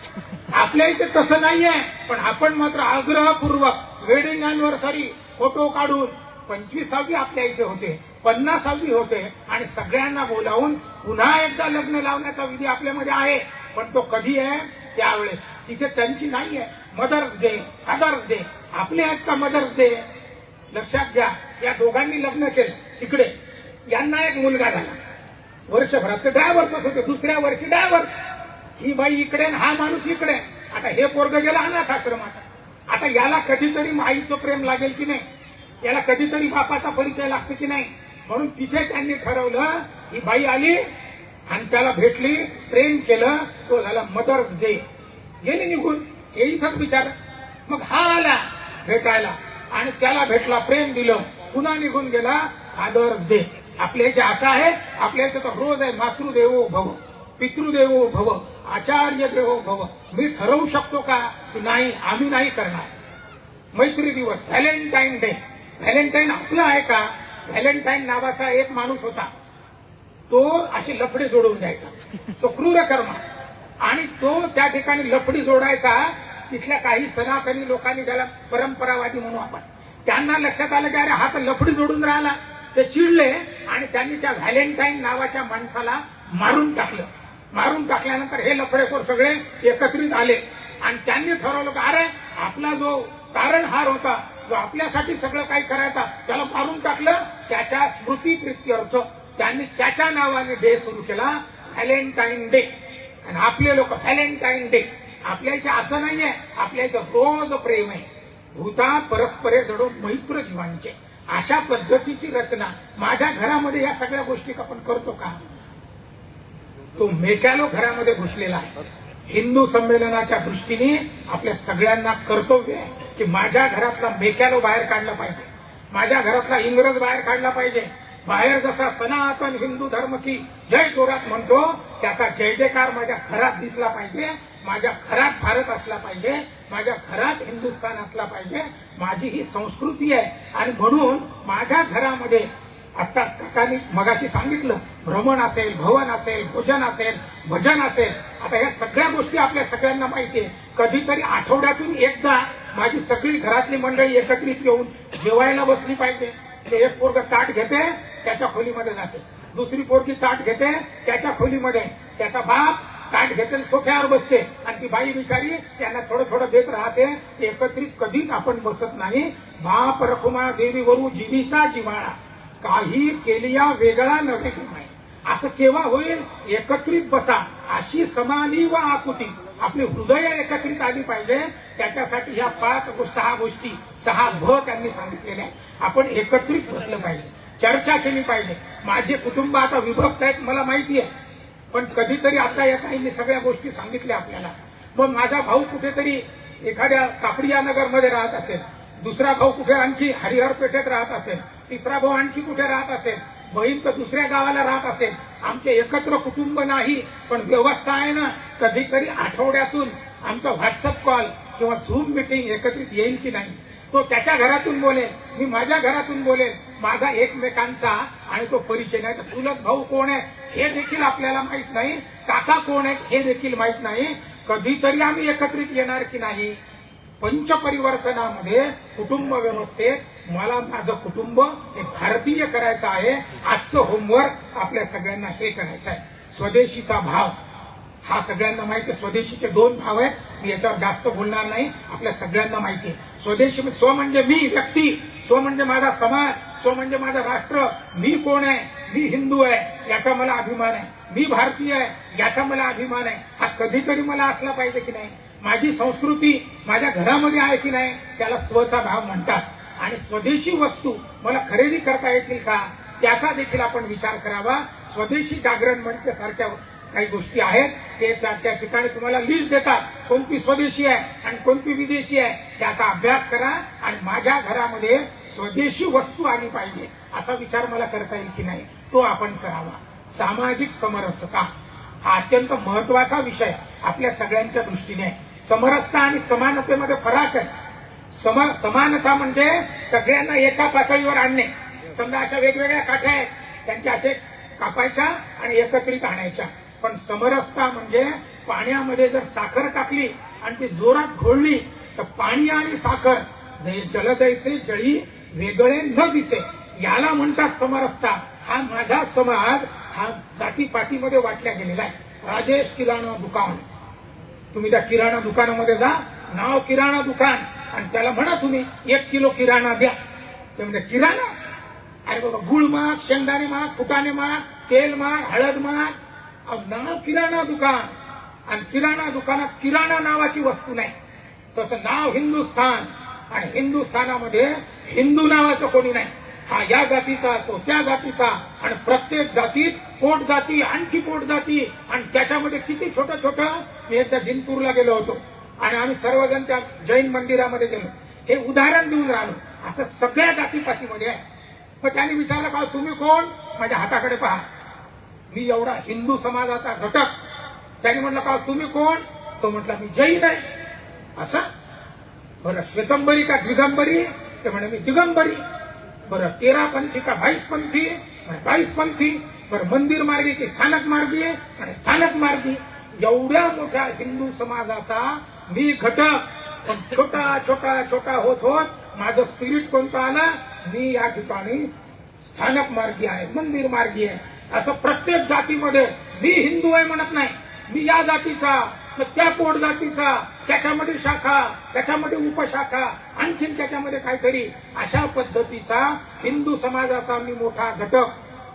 आपल्या इथे तसं नाहीये. पण आपण मात्र आग्रहपूर्वक वेडिंग अॅनिव्हर्सरी फोटो काढून 25वी आपल्या इथे होते, 50वी होते, आणि सगळ्यांना बोलावून पुन्हा एकदा लग्न लावण्याचा विधी आपल्यामध्ये आहे. पण तो कधी आहे? त्यावेळेस. तिथे त्यांची नाहीये. मदर्स डे, फादर्स डे आपले आहेत का? मदर्स डे लक्षात घ्या. या दोघांनी लग्न केलं, तिकडे यांना एक मुलगा झाला, वर्षभरात ते ड्रायव्हर्सच होते, 2ऱ्या वर्षी ड्रायव्हर्स. ही बाई इकडे, हा माणूस इकडे. आता हे पोरग गेला अनाथ आश्रमात, आता याला कधीतरी आईचं प्रेम लागेल की नाही, याला कधीतरी बापाचा परिचय लागतो की नाही, म्हणून तिथे त्यांनी ठरवलं ही बाई आली आणि त्याला भेटली, प्रेम केलं, तो झाला मदर्स डे, गेली निघून. हे इथंच विचार. मग हा आला भेटायला आणि त्याला भेटला, प्रेम दिलं, पुन्हा निघून गेला, फादर्स डे. आपल्या इथे असं आहे, आपल्या इथे तर रोज आहे, मातृदेवो भव, पितृदेवो भव, आचार्य देवो भव. मी ठरवू शकतो का की नाही, आम्ही नाही करणार. मैत्री दिवस, व्हॅलेंटाईन डे. व्हॅलेंटाईन आपलं आहे का? व्हॅलेंटाईन नावाचा एक माणूस होता, तो अशी लफडी जोडून द्यायचा, तो क्रूर कर्म. आणि तो त्या ठिकाणी लफडी जोडायचा. तिथल्या काही सनातनी लोकांनी, त्याला परंपरावादी म्हणू आपण, त्यांना लक्षात आलं की अरे हा तर लफडी जोडून राहिला. ते चिडले आणि त्यांनी त्या व्हॅलेंटाईन नावाच्या माणसाला मारून टाकलं. मारून टाकल्यानंतर हे लफडेखोर सगळे एकत्रित आले आणि त्यांनी ठरवलं की अरे आपला जो तारणहार होता, जो आपल्यासाठी सगळं काही करायचा, त्याला मारून टाकलं. त्याच्या स्मृतीप्रित्यर्थ त्यांनी त्याच्या नावाने डे सुरू केला, व्हॅलेंटाईन डे. आणि आपले लोक व्हॅलेंटाईन डे. आपल्या इथे असं नाहीये, आपल्या इथे रोज प्रेम आहे. भूता परस्परे जडो मैत्र जीवांचे, अशा पद्धतीची रचना माझ्या घरामध्ये या सगळ्या गोष्टी आपण करतो का? तो मेकॅलो घरामध्ये घुसलेला आहे. हिंदू संमेलनाच्या दृष्टीने आपल्या सगळ्यांना कर्तव्य आहे की माझ्या घरातला मेकॅलो बाहेर काढला पाहिजे, माझ्या घरातला इंग्रज बाहेर काढला पाहिजे. बाहेर जसा सनातन हिंदू धर्म की जय जोरात म्हणतो, त्याचा जय जयकार माझ्या घरात दिसला पाहिजे. माझ्या घरात भारत असला पाहिजे, माझ्या घरात हिंदुस्थान असला पाहिजे. माझी ही संस्कृती आहे. आणि म्हणून माझ्या घरामध्ये आता काकांनी मगाशी सांगितलं, भ्रमण असेल, भवन असेल, भोजन असेल, भजन असेल. आता या सगळ्या गोष्टी आपल्या सगळ्यांना माहिती आहे. कधीतरी आठवड्यातून एकदा माझी सगळी घरातली मंडळी एकत्रित येऊन जेवायला बसली पाहिजे. ते एक पोरग ताट घेते, त्याच्या खोलीमध्ये जाते, दुसरी पोरगी ताट घेते, त्याच्या खोलीमध्ये, त्याचा बाप ताट घेते, सोफ्यावर बसते आणि ती बाई बिचारी त्यांना थोडं थोडं देत राहते. एकत्रित कधीच आपण बसत नाही. बाप रखुमा देवी वरू जीवीचा जिव्हाळा, काही केलिया वेगळा नव्हे किंवा, असं केव्हा होईल? एकत्रित बसा. अशी समानी व आकुती आपली हृदय एकत्रित आली पाहिजे. त्याच्यासाठी ह्या 6 गोष्टी, 6 भ त्यांनी सांगितलेल्या आहे. आपण एकत्रित बसलं पाहिजे, चर्चा केली पाहिजे. माझे कुटुंब आता विभक्त आहेत मला माहिती आहे, पण कधीतरी आता या काहींनी सगळ्या गोष्टी सांगितल्या आपल्याला. मग माझा भाऊ कुठेतरी एखाद्या कापडिया नगरमध्ये राहत असेल, दुसरा भाऊ कुठे आणखी हरिहर पेठेत राहत असेल, तिसरा भाऊ आणखी कुठे राहत असेल, बहीण तर दुसऱ्या गावाला राहत असेल. आमचे एकत्र कुटुंब नाही, पण व्यवस्था आहे ना. कधीतरी आठवड्यातून आमचा व्हॉट्सअप कॉल किंवा झूम मीटिंग एकत्रित येईल की नाही? तो त्याच्या घरातून बोलेल, मी माझ्या घरातून बोलेल. माझा एकमेकांचा आणि तो परिचय नाही. तर चुलत भाऊ कोण आहे हे देखील आपल्याला माहित नाही, काका कोण आहेत हे देखील माहित नाही. कधीतरी आम्ही एकत्रित येणार की नाही? पंचपरिवर्तनामध्ये कुटुंब व्यवस्थेत मला माझं कुटुंब हे भारतीय करायचं आहे. आजचं होमवर्क आपल्या सगळ्यांना हे करायचं आहे. स्वदेशीचा भाव हा सगळ्यांना माहिती आहे. स्वदेशीचे 2 भाव आहेत, मी याच्यावर जास्त बोलणार नाही, आपल्या सगळ्यांना माहिती आहे. स्वदेशी स्व म्हणजे मी व्यक्ती, स्व म्हणजे माझा समाज, स्व म्हणजे माझं राष्ट्र. मी कोण आहे? मी हिंदू आहे याचा मला अभिमान आहे, मी भारतीय आहे याचा मला अभिमान आहे. हा कधीतरी मला असला पाहिजे की नाही? माझी संस्कृती माझ्या घरामध्ये आहे की नाही, त्याला स्वचा भाव म्हणतात. आणि स्वदेशी वस्तू मला खरेदी करता येतील का, त्याचा देखील आपण विचार करावा. स्वदेशी जागरण म्हणजे सारख्या काही गोष्टी आहेत, ते त्या ठिकाणी तुम्हाला लिस्ट देतात, कोणती स्वदेशी आहे आणि कोणती विदेशी आहे, त्याचा अभ्यास करा. आणि माझ्या घरामध्ये स्वदेशी वस्तू आली पाहिजे असा विचार मला करता येईल की नाही, तो आपण करावा. सामाजिक समरसता हा अत्यंत महत्वाचा विषय आपल्या सगळ्यांच्या दृष्टीने. समरसता आणि समानतेमध्ये फरक आहे. समानता म्हणजे सगळ्यांना एका पातळीवर आणणे. समजा अशा वेगवेगळ्या काठ्या आहेत, त्यांच्या असे कापायच्या आणि एकत्रित आणायच्या. पण समरसता म्हणजे पाण्यामध्ये जर साखर टाकली आणि ती जोरात घोळली तर पाणी आणि साखर जलदैसे जळी वेगळे न दिसे, याला म्हणतात समरसता. हा माझा समाज हा जातीपातीमध्ये वाटल्या गेलेला आहे. राजेश किराणा दुकान, तुम्ही त्या किराणा दुकानामध्ये जा, नाव किराणा दुकान, आणि त्याला म्हणा तुम्ही 1 किलो किराणा द्या. ते म्हणजे किराणा, अरे बाबा गुळ माग, शेंगदाणे माग, फुटाणे माग, तेल माग, हळद माग, नाव किराणा दुकान. आणि किराणा दुकानात किराणा नावाची वस्तू नाही. तसं नाव हिंदुस्थान, आणि हिंदुस्थानामध्ये हिंदू नावाचं कोणी नाही. हा या जातीचा, तो त्या जातीचा, आणि प्रत्येक जातीत पोट जाती, आणखी पोट जाती, आणि त्याच्यामध्ये किती छोटं छोटं. मी एकदा जिंतूरला गेलो होतो आणि आम्ही सर्वजण त्या जैन मंदिरामध्ये गेलो. हे उदाहरण देऊन राहिलो. असं सगळ्या जातीपातीमध्ये आहे. मग त्यांनी विचारलं का तुम्ही कोण? माझ्या हाताकडे पहा, मी एवढा हिंदू समाजाचा घटक. त्यांनी म्हटलं का तुम्ही कोण? तो म्हटला मी जैन आहे. असं बरं, श्वेतंबरी का दिगंबरी? ते म्हणे मी दिगंबरी. बरं, 13पंथी का 22पंथी? 22पंथी. बरं, मंदिर मार्गी की स्थानक मार्गी? आणि स्थानक मार्गी. एवढ्या मोठ्या हिंदू समाजाचा मी घटक. पण छोटा छोटा छोटा होत होत माझं स्पिरिट कोणतं आलं? मी या ठिकाणी स्थानक मार्गी आहे, मंदिर मार्गी आहे. असं प्रत्येक जातीमध्ये मी हिंदू आहे म्हणत नाही. मी या जातीचा, मग त्या पोट जातीचा, त्याच्यामध्ये शाखा, त्याच्यामध्ये उपशाखा, आणखीन त्याच्यामध्ये काहीतरी, अशा पद्धतीचा हिंदू समाजाचा मी मोठा घटक.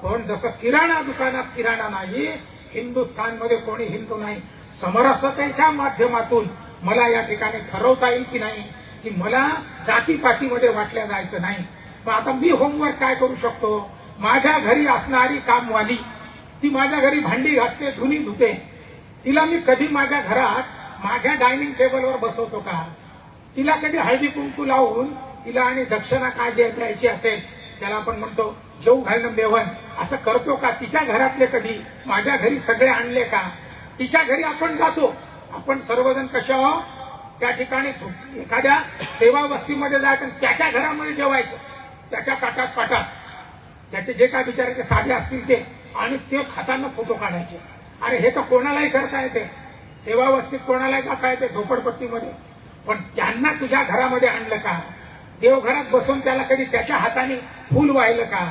पण जसं किराणा दुकानात किराणा नाही, हिंदुस्थानमध्ये कोणी हिंदू नाही. समरसतेच्या माध्यमातून मला या ठिकाणी ठरवता येईल की नाही की मला जातीपातीमध्ये वाटल्या जायचं नाही. मग आता मी होमवर्क काय करू शकतो? माझ्या घरी असणारी कामवाली, ती माझ्या घरी भांडी घासते, धुनी धुते, तिला मी कधी माझ्या घरात माझ्या डायनिंग टेबलवर बसवतो का? तिला कधी हळदी कुंकू लावून तिला आणि दक्षिणा काय जे द्यायची असेल, त्याला आपण म्हणतो जेऊ घालणं बेवण, असं करतो का? तिच्या घरातले कधी माझ्या घरी सगळे आणले का? तिच्या घरी आपण जातो, आपण सर्वजण कशा आहो? त्या ठिकाणी एखाद्या सेवा वस्तीमध्ये जायचं, त्याच्या घरामध्ये जेवायचं, त्याच्या ताटात पाटात, त्याचे जे काय बिचाराचे साधे असतील ते, आणि ते खाताना फोटो काढायचे. अरे हे तर कोणालाही करता येते, सेवा वस्तीत कोणालाही जाता येते, झोपडपट्टीमध्ये. पण त्यांना तुझ्या घरामध्ये आणलं का? देवघरात बसून त्याला कधी त्याच्या हाताने फूल वाहिलं का?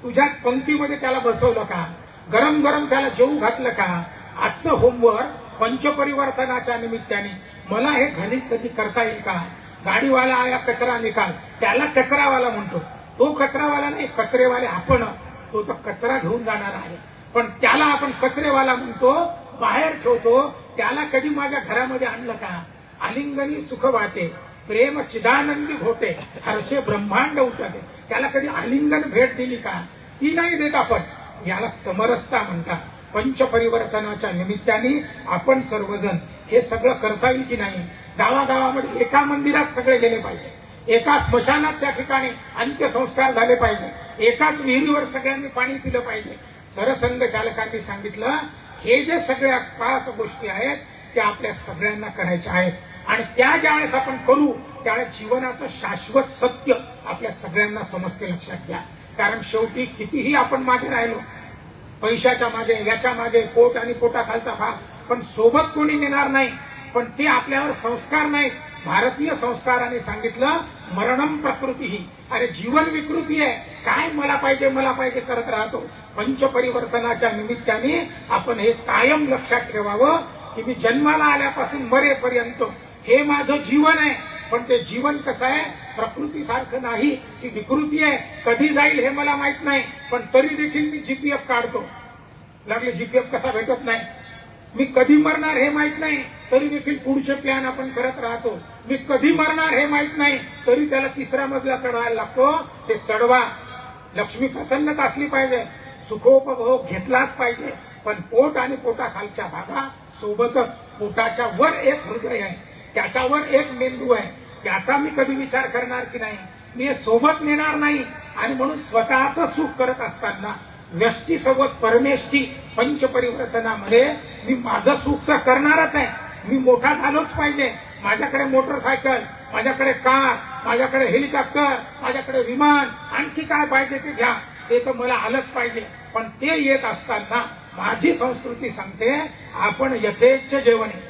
तुझ्या पंक्तीमध्ये त्याला बसवलं का? गरम गरम त्याला जेवू घातलं का? आजचं होमवर्क पंचपरिवर्तनाच्या निमित्ताने मला हे घरी कधी करता येईल का? गाडीवाला आया कचरा निकाल, त्याला कचरावाला म्हणतो. तो कचरावाला नाही, कचरेवाले आपण. तो तर कचरा घेऊन जाणार आहे, पण त्याला आपण कचरेवाला म्हणतो, बाहेर ठेवतो. त्याला कधी माझ्या घरामध्ये आणलं का? आलिंगनी सुख वाटे, प्रेम चिदानंदी घोटे, हर्षे ब्रह्मांड उठते. त्याला कधी आलिंगन भेट दिली का? ती नाही देत आपण. याला समरसता म्हणतात. पंचपरिवर्तनाच्या निमित्ताने आपण सर्वजण हे सगळं करता येईल की नाही? गावागावामध्ये एका मंदिरात सगळे गेले पाहिजे, एका स्मशानात त्या ठिकाणी अंत्यसंस्कार झाले पाहिजे, एकाच विहिरीवर सगळ्यांनी पाणी पिलं पाहिजे. सरसंघ चालकांनी सांगितलं हे जे सगळ्या 5 गोष्टी आहेत त्या आपल्या सगळ्यांना करायच्या आहेत. आणि त्या ज्यावेळेस आपण करू त्यावेळेस जीवनाचं शाश्वत सत्य आपल्या सगळ्यांना समजते. लक्षात घ्या. कारण शेवटी कितीही आपण मागे राहिलो, पैशाच्या मागे, याच्या मागे, पोट आणि पोटाखालचा भाग, पण सोबत कोणी नेणार नाही. पण ते आपल्यावर संस्कार नाही. भारतीय संस्काराने सांगितलं मरणम प्रकृती ही. अरे जीवन विकृती आहे, काय मला पाहिजे करत राहतो. पंचपरिवर्तनाच्या निमित्ताने आपण हे कायम लक्षात ठेवावं की मी जन्माला आल्यापासून मरेपर्यंत हे माझं जीवन आहे. पण ते जीवन कसं आहे? प्रकृतीसारखं नाही, ती विकृती आहे. कधी जाईल हे मला माहित नाही, पण तरी देखील मी जीपीएफ काढतो. लागले जीपीएफ कसा भेटत नाही. मी कधी मरणार हे माहित नाही, तरी देखील पुढचे प्लॅन आपण करत राहतो. मी कधी मरणार हे माहित नाही, तरी त्याला 3रा मजला चढवायला लागतो. ते चढवा. लक्ष्मी प्रसन्नता असली पाहिजे, सुखोपभोग घेतलाच पाहिजे, पण पोट आणि पोटाखालच्या भागा सोबतच पोटाच्या वर एक हृदय आहे, त्याच्यावर एक मेंदू आहे. त्याचा मी कधी विचार करणार की नाही? मी हे सोबत नेणार नाही. आणि म्हणून स्वतःचं सुख करत असताना व्यष्टी सोबत परमेष्ठी पंचपरिवर्तनामध्ये मी माझं सुख तर करणारच आहे. मी मोठा झालोच पाहिजे. माझ्याकडे मोटरसायकल, माझ्याकडे कार, माझ्याकडे हेलिकॉप्टर, माझ्याकडे विमान, आणखी काय पाहिजे ते घ्या, ते तर मला आलंच पाहिजे. पण ते येत असताना माझी संस्कृती सांगते आपण यथेच्छ जेवणे,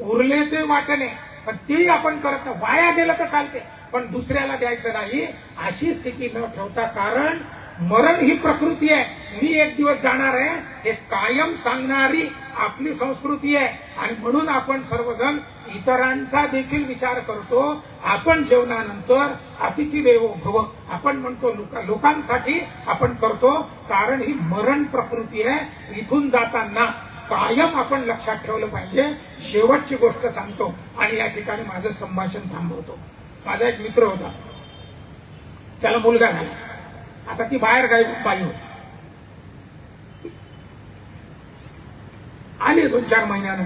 उरले ते वाटणे, पण ते आपण करत नाही. वाया गेलं तर चालते, पण दुसऱ्याला द्यायचं नाही, अशी स्थिती न ठेवता. कारण मरण ही प्रकृती आहे. मी एक दिवस जाणार आहे हे कायम सांगणारी आपली संस्कृती आहे. आणि म्हणून आपण सर्वजण इतरांचा देखील विचार करतो. आपण जेवणानंतर अतिथी देवो भव आपण म्हणतो, लोकांसाठी आपण करतो. कारण ही मरण प्रकृती आहे. इथून जाताना कायम आपण लक्षात ठेवलं पाहिजे. शेवटची गोष्ट सांगतो आणि या ठिकाणी माझं संभाषण थांबवतो. माझा एक मित्र होता, त्याला मुलगा झाला. आता ती बाहेर गावी बाई होती. आली 2-4 महिन्यानं.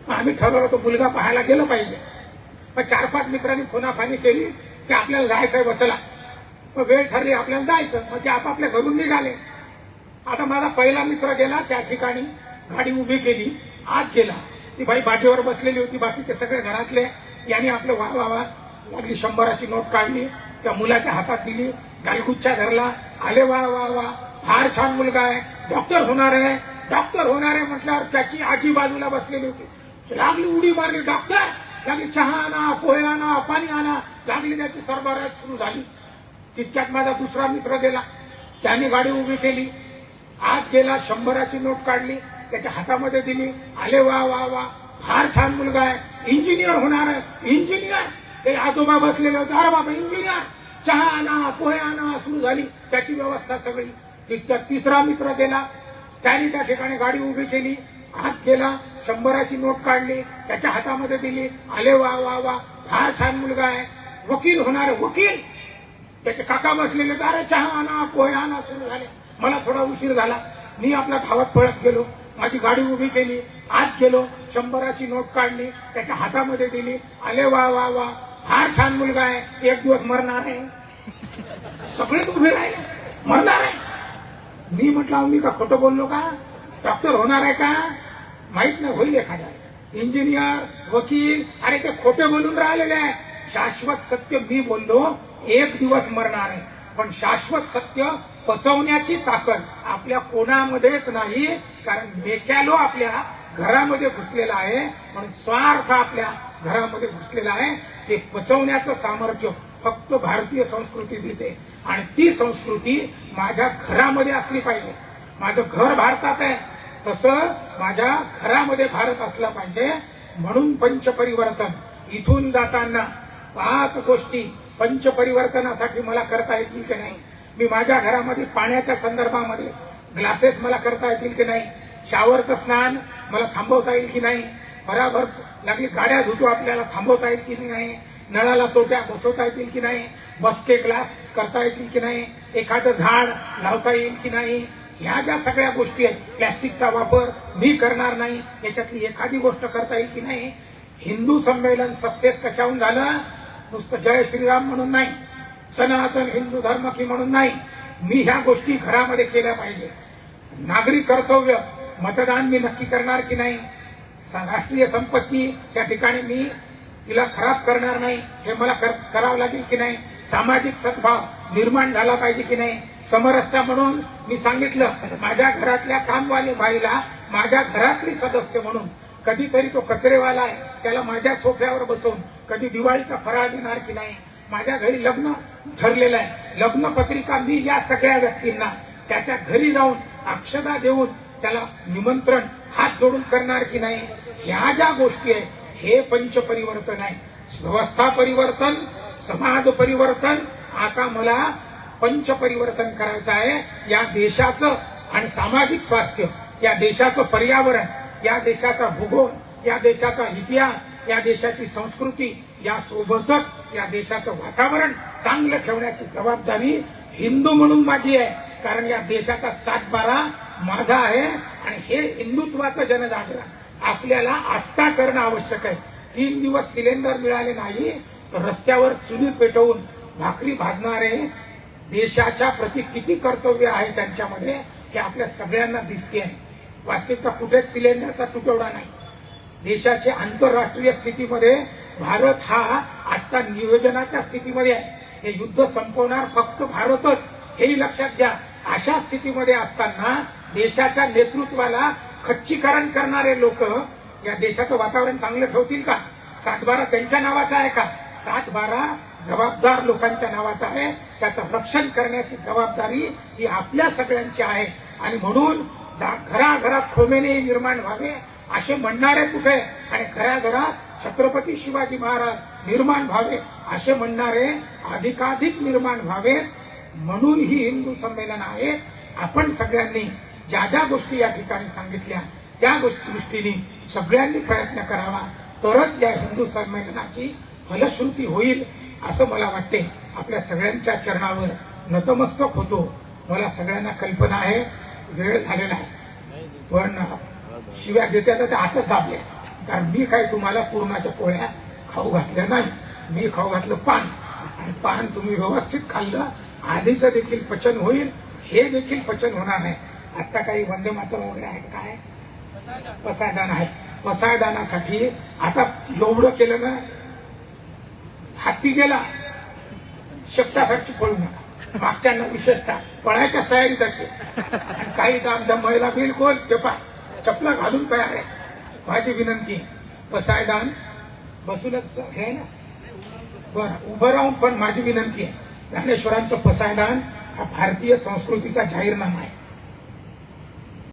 आम्ही ठरवलं तो मुलगा पाहायला गेलं पाहिजे. मग 4-5 मित्रांनी फोनाफानी केली की आपल्याला जायचंय वचला. मग वेळ ठरली आपल्याला जायचं. मग ते आपापल्या घरून निघाले. आता माझा पहिला मित्र गेला, त्या ठिकाणी गाडी उभी केली, आत गेला. ती बाई बाजेवर बसलेली होती, बाकीचे सगळे घरातले. यांनी आपलं वा वा वा लागली, 100ची नोट काढली, त्या मुलाच्या हातात दिली, गालगुच्चा धरला. आले वा वा वा, फार छान मुलगा आहे, डॉक्टर होणार आहे, डॉक्टर होणार आहे म्हटल्यावर त्याची आजी बाजूला बसलेली होती. लागली उडी मारली, डॉक्टर. लागली चहा आणा, पोहे आणा, पाणी आणा. लागली त्याची सरबराह सुरू झाली. तितक्यात माझा दुसरा मित्र गेला. त्याने गाडी उभी केली, आत गेला, 100ची नोट काढली, त्याच्या हातामध्ये दिली. आले वा वा वा, फार छान मुलगा आहे, इंजिनियर होणार आहे, इंजिनियर. ते आजोबा बसलेले होते. अरे बाबा इंजिनियर, चहा आणा, पोहे आणा. सुरू झाली त्याची व्यवस्था सगळी. तितक्यात तिसरा मित्र गेला. त्याने त्या ठिकाणी गाडी उभी केली, आत गेला, 100ची नोट काढली, त्याच्या हातामध्ये दिली. आले वा वा वा, फार छान मुलगा आहे, वकील होणार आहे, वकील. त्याचे काका बसलेले. अरे चहा आणा, पोहे आणा. सुरू झाले. मला थोडा उशीर झाला. मी आपला धावत पळत गेलो, माझी गाडी उभी केली, आत गेलो, 100ची नोट काढली, त्याच्या हातामध्ये दिली. आले वा वा वा, फार छान मुलगा आहे, एक दिवस मरणार आहे. सगळेच उभे राहिले, मरणार आहे. मी म्हटलं मी का खोटं बोललो का? डॉक्टर होणार आहे का? माहित नाही, होईल एखाद्या. इंजिनियर, वकील. अरे ते खोटे बोलून राहिलेले आहे. शाश्वत सत्य मी बोललो, एक दिवस मरणार आहे. पण शाश्वत सत्य पचवण्याची ताकद आपल्या कोणामध्येच नाही. कारण मेकॅलो आपल्या घरामध्ये घुसलेला आहे, म्हणून स्वार्थ आपल्या घरामध्ये घुसलेला आहे. ते पचवण्याचं सामर्थ्य फक्त भारतीय संस्कृती देते. आणि ती संस्कृती माझ्या घरामध्ये असली पाहिजे. माझं घर भारतात आहे, तसं माझ्या घरामध्ये भारत असला पाहिजे. म्हणून पंचपरिवर्तन इथून जाताना 5 गोष्टी पंचपरिवर्तनासाठी मला करता येतील की नाही. मी माझ्या घरामध्ये पाण्याच्या संदर्भामध्ये ग्लासेस मला करता येतील की नाही. शावरचं स्नान मला थांबवता येईल की नाही. बराबर लागली गाड्या धुतो आपल्याला थांबवता येईल की नाही. नळाला तोट्या बसवता येतील की नाही. बसके ग्लास करता येतील की नाही. एखादं झाड लावता येईल की नाही. ह्या ज्या सगळ्या गोष्टी आहेत, प्लॅस्टिकचा वापर मी करणार नाही, याच्यातली एखादी गोष्ट करता येईल की नाही. हिंदू संमेलन सक्सेस कशाहून झालं? नुसतं जय श्रीराम म्हणून नाही, सनातन हिंदू धर्म की म्हणून नाही. मी ह्या गोष्टी घरामध्ये केल्या पाहिजे. नागरिक कर्तव्य, मतदान मी नक्की करणार की नाही. राष्ट्रीय संपत्ती त्या ठिकाणी मी तिला खराब करणार नाही, हे मला करावं लागेल की नाही. सामाजिक सद्भाव निर्माण झाला पाहिजे की नाही. समरस्ता म्हणून मी सांगितलं, माझ्या घरातल्या कामवाली बाईला माझ्या घरातली सदस्य म्हणून कधीतरी तो कचरेवाला आहे, त्याला माझ्या सोफ्यावर बसवून कधी दिवाळीचा फराळ देणार की नाही. माझ्या घरी लग्न ठरलेलं आहे, लग्न पत्रिका मी या सगळ्या व्यक्तींना त्याच्या घरी जाऊन अक्षता देऊन त्याला निमंत्रण हात जोडून करणार की नाही. ह्या ज्या गोष्टी आहेत, हे पंचपरिवर्तन आहे. व्यवस्था परिवर्तन, समाज परिवर्तन. आता मला पंचपरिवर्तन करायचं आहे. या देशाचं आणि सामाजिक स्वास्थ्य, या देशाचं पर्यावरण, या देशाचा भूगोल, या देशाचा इतिहास, या देशाची संस्कृती, या सोबतच या देशाचं वातावरण चांगलं ठेवण्याची जबाबदारी हिंदू म्हणून माझी आहे. कारण या देशाचा 7-12 माझा आहे. आणि हे हिंदुत्वाचं जनजागरण आपल्याला आत्ता करणं आवश्यक आहे. 3 दिवस सिलेंडर मिळाले नाही तर रस्त्यावर चुली पेटवून भाकरी भाजणारे देशाच्या प्रति किती कर्तव्य आहे त्यांच्यामध्ये, हे आपल्या सगळ्यांना दिसते आहे. वास्तविकता कुठेच सिलेंडरचा तुटवडा नाही. देशाच्या आंतरराष्ट्रीय स्थितीमध्ये भारत हा आता नियोजनाच्या स्थितीमध्ये आहे. हे युद्ध संपवणार फक्त भारतच, हेही लक्षात घ्या. अशा स्थितीमध्ये असताना देशाच्या नेतृत्वाला खच्चीकरण करणारे लोक या देशाचं वातावरण चांगलं ठेवतील का? 7-12 त्यांच्या नावाचा आहे का? 7-12 जबाबदार लोकांच्या नावाचा आहे. त्याचं रक्षण करण्याची जबाबदारी ही आपल्या सगळ्यांची आहे. आणि म्हणून घराघरात खोमेने निर्माण व्हावे असे म्हणणारे कुठे, आणि घराघरात छत्रपती शिवाजी महाराज निर्माण व्हावे असे म्हणणारे अधिकाधिक निर्माण व्हावे. म्हणून ही हिंदू संमेलन आहे. आपण सगळ्यांनी ज्या ज्या गोष्टी या ठिकाणी सांगितल्या त्या दृष्टीने सगळ्यांनी प्रयत्न करावा, तरच या हिंदू संमेलनाची फलश्रुती होईल असं मला वाटते. आपल्या सगळ्यांच्या चरणावर नतमस्तक होतो. मला सगळ्यांना कल्पना आहे वेळ झालेला आहे, पण शिव्या देत्या तर हातच दाबले, कारण मी काय तुम्हाला पूर्णाच्या पोळ्या खाऊ घातल्या नाही. मी खाऊ घातलं पान, आणि पान तुम्ही व्यवस्थित खाल्लं, आधीचं देखील पचन होईल, हे देखील पचन होणार नाही. आता काही वंदे मातरम वगैरे आहे काय, पसायदान आहे. पसायदानासाठी आता एवढं केलं ना, हाती गेला शक्तासाठी पळू नका. मागच्यांना विशेषतः पळायच्याच तयारी करते, आणि काही आमच्या महिला बिलकुल चपला घालून तयार आहे. माझी विनंती, पसायदान बसूनच हे ना, बरं उभं राहून पण माझी विनंती आहे, ज्ञानेश्वरांचं पसायदान हा भारतीय संस्कृतीचा जाहीरनामा आहे.